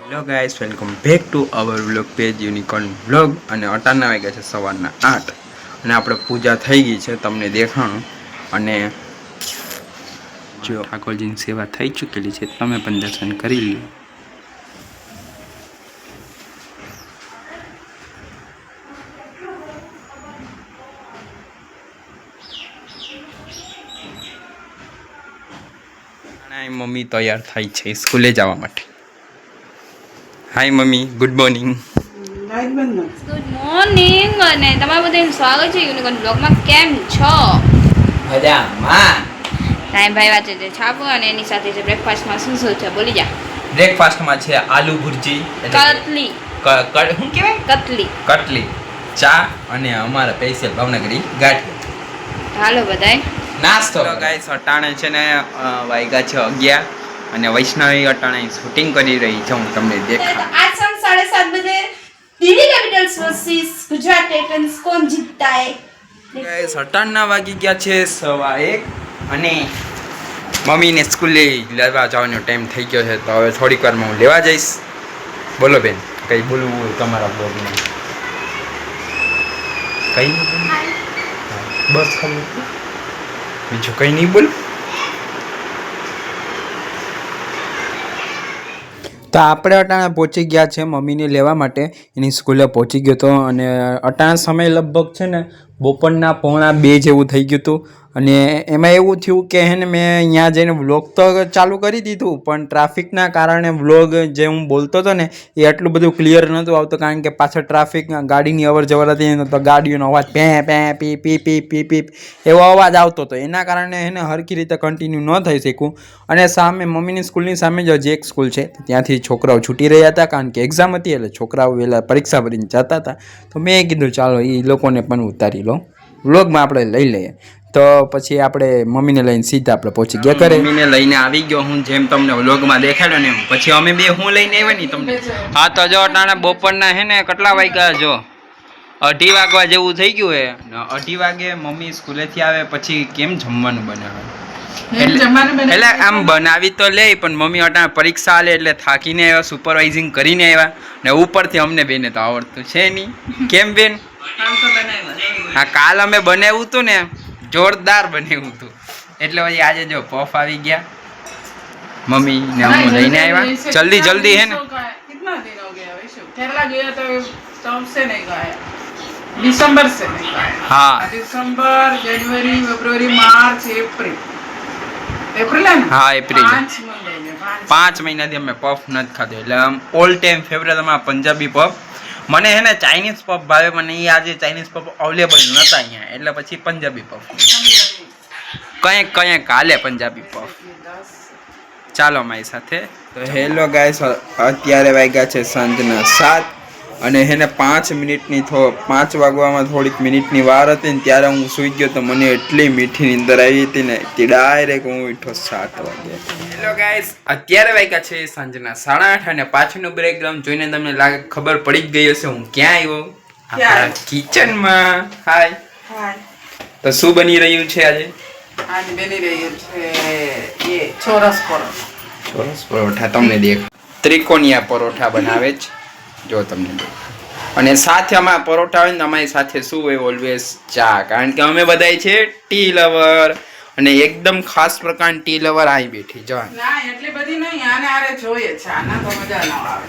Hello guys, welcome back to our vlog page unicorn vlog. અને અટાના વાગ્યા છે સવારના 8 અને આપણે પૂજા થઈ ગઈ છે, તમને દેખાણું. અને જો ઠાકોરજીની સેવા થઈ ચૂકેલી છે, તમે પણ દર્શન કરી લો. મમ્મી તૈયાર થાય છે સ્કૂલે જવા માટે. Hi mummy, good morning. Good morning અને તમારું બધાનું સ્વાગત છે યુનિકોર્ન બ્લોગમાં. કેમ છો? મજામાં. ટાઈમ ભાઈ વાંચે છે છાપો અને એની સાથે છે બ્રેકફાસ્ટમાં શું શું છે બોલી જા. બ્રેકફાસ્ટમાં છે આલુ ભુરજી, કટલી શું કહેવાય, કટલી, ચા અને અમારા સ્પેશિયલ ભાવનગરી ગાંઠિયા. હાલો બધાય નાસ્તો. ગાઈસ, અટાણે છે ને વાગ્યા છે 11 અને વૈષ્ણવી અટાણે શૂટિંગ કરી રહી છે. હું તમને દેખાડું. आज शाम 7:30 बजे Delhi Capitals versus Gujarat Titans कौन जीतता है? ગાઈસ, અટાણના વાગી ગયા છે 1:15 અને મમ્મીને સ્કૂલે લેવા જવાનો ટાઈમ થઈ ગયો છે. તો હવે થોડીક વારમાં હું લેવા જઈશ. બોલો બેન, કંઈ બોલવું હોય તમારા બ્લોગમાં? કંઈ બસ ખાલી બીજું કંઈ નહીં બોલું. તો આપણે અટાણા પહોંચી ગયા છે મમ્મીને લેવા માટે. એની સ્કૂલે પહોંચી ગયો હતો અને અટાણા સમય લગભગ છે ને બપોરના 1:45 જેવું થઈ ગયું હતું. અને એમાં એવું થયું કે હે ને મેં અહીંયા જઈને વ્લોગ તો ચાલુ કરી દીધું, પણ ટ્રાફિકના કારણે વ્લોગ જે હું બોલતો હતો ને એ આટલું બધું ક્લિયર નહોતું આવતું, કારણ કે પાછળ ટ્રાફિક ગાડીની અવર જવર હતી ને તો ગાડીઓનો અવાજ પે પે પી પી પી પી પી એવો અવાજ આવતો હતો. એના કારણે એને હરખી રીતે કન્ટિન્યુ ન થઈ શકું. અને સામે મમ્મીની સ્કૂલની સામે જ હજી એક સ્કૂલ છે, ત્યાંથી છોકરાઓ છૂટી રહ્યા હતા કારણ કે એક્ઝામ હતી, એટલે છોકરાઓ વહેલા પરીક્ષા ભરીને જતા હતા. તો મેં કીધું ચાલો એ લોકોને પણ ઉતારી લો, વ્લોગમાં આપણે લઈ લઈએ. તો પછી આપણે મમ્મીને લઈને સીધા આપણે પહોંચી ગયા ઘરે. મમ્મીને લઈને આવી ગયો હું, જેમ તમને વ્લોગમાં દેખાડ્યો ને એમ. પછી અમે બે હું લઈને આવ્યા નહીં તમને. હા, તો જો અટાણા બપોરના હે ને કેટલા વાગ્યા, જો 2:30 વાગવા જેવું થઈ ગયું હે. 2:30 વાગે મમ્મી સ્કૂલેથી આવે પછી કેમ જમવાનું બનાવે? એટલે આમ બનાવી તો લે, પણ મમ્મી અટાણા પરીક્ષા આલે એટલે થાકીને આવ્યા, સુપરવાઇઝિંગ કરીને આવ્યા ને ઉપરથી અમને બેને તો આવડતું છે નહીં. કેમ બેન? હા, કાલ અમે બનાવ્યું હતું ને, જોરદાર બનાવ્યું હતું. એટલે પછી આજે જો પફ આવી ગયા, મમ્મી ને હું લઈને આવ્યા. જલ્દી જલ્દી હે ને. कितना दिन हो गया वैसे? केरला गया तो तब से नहीं गया, दिसंबर से नहीं गया. हाँ, दिसंबर, जनवरी, फरवरी, मार्च, अप्रैल. अप्रैल है ना? हाँ, अप्रैल. 5 महीने. 5 મહિનાથી અમે પફ નથી ખાધો. એટલે આમ ઓલ ટાઈમ ફેવરેટ અમારા પંજાબી પફ. મને હે ને ચાઇનીઝ પફ ભાવે, મને એ આજે ચાઇનીઝ પફ અવેલેબલ નહોતા અહીંયા, એટલે પછી પંજાબી પફ કંઈક હાલે પંજાબી પફ. ચાલો મારી સાથે. તો હેલો ગાઈસ, અત્યારે વાગ્યા છે સાંજના 7 અને હેને 5 મિનિટની 5 વાગવામાં થોડીક મિનિટની વાર હતી ને ત્યારે હું સૂઈ ગયો. તો મને એટલી મીઠી નીંદર આવી હતી ને તે ડાયરેક્ટ હું ઉઠ્યો 7 વાગે. હેલો ગાઈસ, અત્યારે વાગ્યા છે સાંજના 8:30 અને પાછળનું બેકગ્રાઉન્ડ જોઈને તમને લાગે ખબર પડી જ ગઈ હશે હું ક્યાં આવ્યો. આપણા કિચનમાં. હાય. તો શું બની રહ્યું છે આજે? आज बनी रही है ये छोरस परोठा. ચોરસ પરોઠા તમને દેખ, ત્રિકોણિયા પરોઠા બનાવે છે જો તમને દેખ. અને સાથે અમારા પરોઠા હોય ને અમારી સાથે શું હોય? ઓલવેઝ ચા, કારણ કે અમે બધાય છે ટી લવર. અને એકદમ ખાસ પ્રકારની ટી લવર આવી બેઠી જો. ના એટલી બધી નહીં, આને આરે જોઈએ છે, આના તો મજા ન આવે.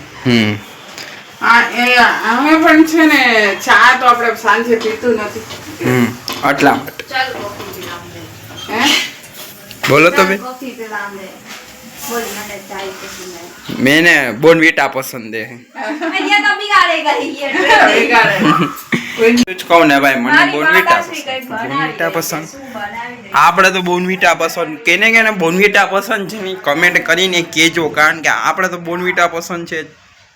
અમે પણ છે ને ચા તો આપણે સાંજે પીતું નથી. આટલા માટે. चल कॉफी पिलाऊं दे. હે બોલો તો બેન. कॉफी पिलाऊं दे. बोल मैंने चाय पसंद है. મેને બોર્નવીટા પસંદ હે. ये तो बिगाड़ेगा ही ये. બેગાડે. જ કહું ને ભાઈ, મને મારી બોર્નવીટા માતાશ્રી કંઈક પસંદ. બનાવી બોર્નવીટા દે. પસંદ. શું બનાવી દે? આપણે તો બોર્નવીટા પસંદ. કેને બોર્નવીટા પસંદ છે ને કમેન્ટ કરીને કહેજો, કારણ કે આપણે તો બોર્નવીટા પસંદ છે.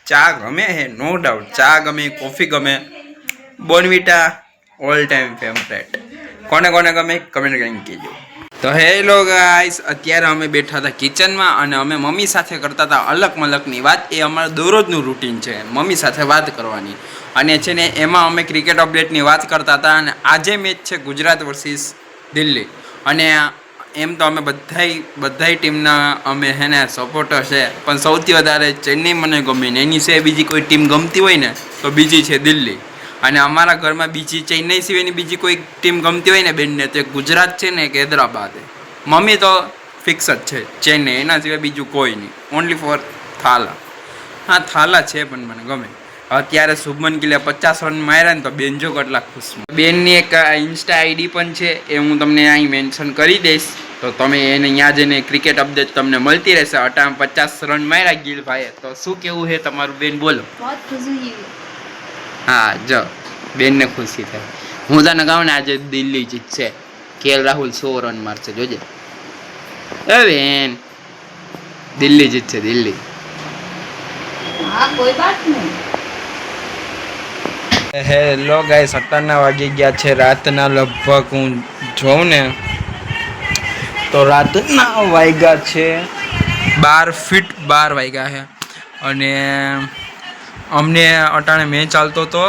ચા ગમે હે, નો ડાઉટ. ચા ગમે, કોફી ગમે, બોર્નવીટા ઓલ ટાઈમ ફેવરેટ. કોને કોને ગમે કમેન્ટ કરીને કહેજો. તો હેલો ગાઈસ, અત્યારે અમે બેઠા હતા કિચનમાં અને અમે મમ્મી સાથે કરતા હતા અલગ મલકની વાત. એ અમારું દરરોજનું રૂટીન છે, મમ્મી સાથે વાત કરવાની. અને છે ને એમાં અમે ક્રિકેટ અપડેટની વાત કરતા હતા. અને આજે મેચ છે ગુજરાત વર્સિસ દિલ્હી. અને એમ તો અમે બધાય ટીમના અમે હે ને સપોર્ટર છે, પણ સૌથી વધારે ચેન્નઈ મને ગમે ને એની સિવાય બીજી કોઈ ટીમ ગમતી હોય ને તો બીજી છે દિલ્હી. અને અમારા ઘરમાં બીજી ચેન્નઈ સિવાયની બીજી કોઈ ટીમ ગમતી હોય ને બેનને તો ગુજરાત છે ને કે હૈદરાબાદ. મમ્મી તો ફિક્સ જ છે ચેન્નઈ, એના સિવાય બીજું કોઈ નહીં, ઓનલી ફોર થાલા. હા થાલા છે પણ મને ગમે. અત્યારે શુભમન ગિલે 50 રન માર્યા ને તો બેન જો કેટલા ખુશ. બેનની એક ઇન્સ્ટા આઈડી પણ છે, એ હું તમને અહીં મેન્શન કરી દઈશ, તો તમે એને ત્યાં જઈને ક્રિકેટ અપડેટ તમને મળતી રહેશે. 50 રન માર્યા ગિલભાઈએ, તો શું કેવું છે તમારું બેન, બોલો. बहुत खुशी हुई. હા જો બેનને ખુશી થાય. હું તને કહું ને આજે દિલ્હી જીતશે, કેએલ રાહુલ 100 રન મારશે જોજે. એ બેન દિલ્હી જીતશે દિલ્હી. हाँ कोई बात नहीं. હેલો ગાઈસ, 8 વાગી ગયા છે રાતના. લગભગ હું જોઉં ને તો રાતના વાગ્યા છે 12 વાગ્યા છે. અને અમને અટાણે મેચ ચાલતો હતો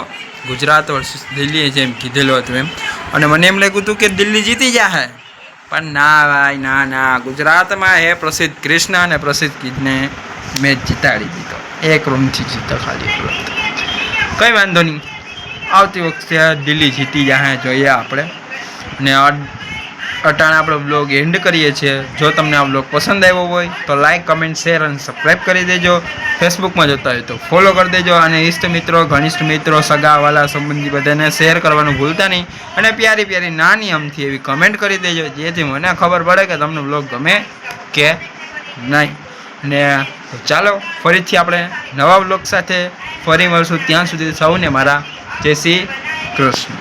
ગુજરાત વર્સિસ દિલ્હી, જેમ કીધેલું હતું એમ. અને મને એમ લાગ્યું હતું કે દિલ્હી જીતી જશે, પણ ના ભાઈ ના, ગુજરાતમાં હે પ્રસિદ્ધ કૃષ્ણ અને પ્રસિદ્ધ કિડને મેચ જીતાડી દીધો. 1 રનથી જીતો ખાલી. કંઈ વાંધો નહીં, આવતી વખતે દિલ્હી જીતી જાય જોઈએ આપણે. અને અટાણે આપણે બ્લોગ એન્ડ કરીએ છીએ. જો તમને આ બ્લોગ પસંદ આવ્યો હોય તો લાઈક, કમેન્ટ, શેર અને સબસ્ક્રાઈબ કરી દેજો. ફેસબુકમાં જોતા હોય તો ફોલો કરી દેજો. અને ઈષ્ટ મિત્રો, ઘનિષ્ઠ મિત્રો, સગાવાલા, સંબંધી બધાને શેર કરવાનું ભૂલતા નહીં. અને પ્યારી નાની અમથી એવી કમેન્ટ કરી દેજો, જેથી મને ખબર પડે કે તમને બ્લોગ ગમે કે નહીં. ને ચાલો ફરીથી આપણે નવા બ્લોગ સાથે ફરી મળશું. ત્યાં સુધી સૌને મારા જય શ્રી કૃષ્ણ.